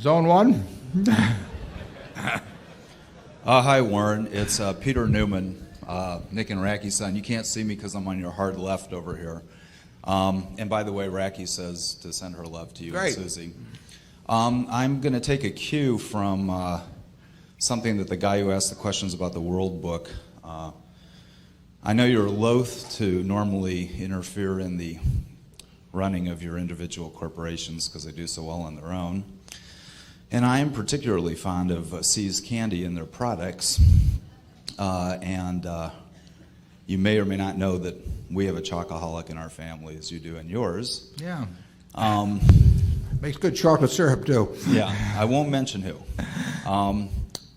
Zone one. Hi, Warren. It's Peter Newman, Nick and Racky's son. You can't see me because I'm on your hard left over here. And by the way, Racky says to send her love to you Great. and Susie. I'm going to take a cue from something that the guy who asked the questions about the World Book. I know you're loath to normally interfere in the running of your individual corporations because they do so well on their own. And I am particularly fond of See's candy and their products. And you may or may not know that we have a chocoholic in our family, as you do in yours. Yeah. Makes good chocolate syrup, too. Yeah, I won't mention who.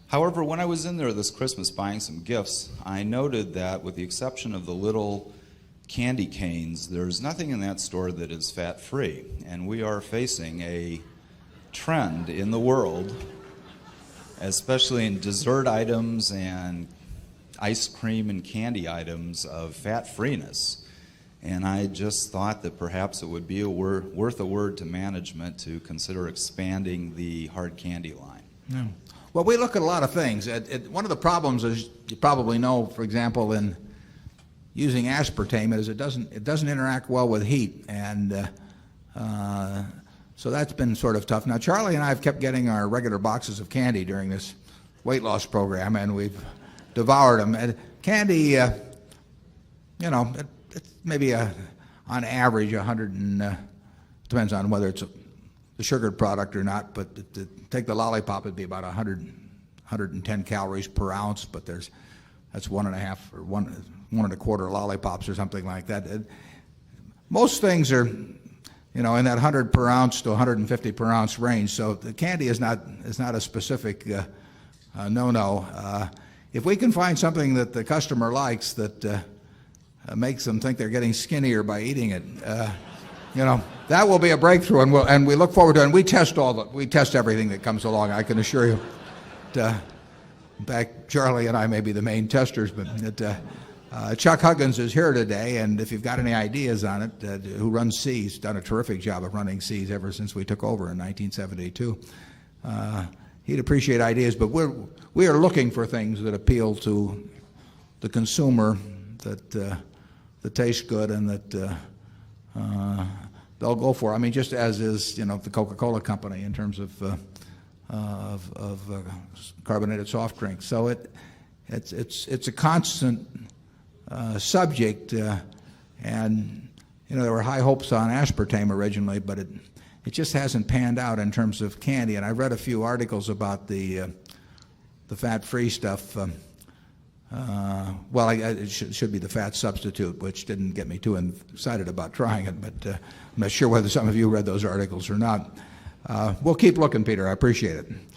However, when I was in there this Christmas buying some gifts, I noted that with the exception of the little candy canes, there's nothing in that store that is fat-free. And we are facing a trend in the world, especially in dessert items and ice cream and candy items, of fat-freeness. And I just thought that perhaps it would be worth a word to management to consider expanding the hard candy line. Yeah. Well, we look at a lot of things. One of the problems, as you probably know, for example, in using aspartame, is it doesn't interact well with heat, and so that's been sort of tough. Now, Charlie and I have kept getting our regular boxes of candy during this weight loss program, and we've devoured them. And candy, it's maybe on average 100 and depends on whether it's a sugared product or not. But take the lollipop, it'd be about 110 calories per ounce. But that's 1.5 or 1.25 lollipops or something like that. Most things are, in that 100 per ounce to 150 per ounce range. So the candy is not a specific no-no. If we can find something that the customer likes that makes them think they're getting skinnier by eating it, that will be a breakthrough, and we look forward to it. And we test everything that comes along. I can assure you. In fact, Charlie and I may be the main testers, but Chuck Huggins is here today, and if you've got any ideas on it, who runs See's, done a terrific job of running See's ever since we took over in 1972. He'd appreciate ideas, but we are looking for things that appeal to the consumer, that taste good, and that they'll go for. I mean, just as is the Coca-Cola company in terms of carbonated soft drinks. So it's a constant subject, and there were high hopes on aspartame originally, but it just hasn't panned out in terms of candy. And I read a few articles about the fat-free stuff. It should be the fat substitute, which didn't get me too excited about trying it, but I'm not sure whether some of you read those articles or not. We'll keep looking, Peter. I appreciate it.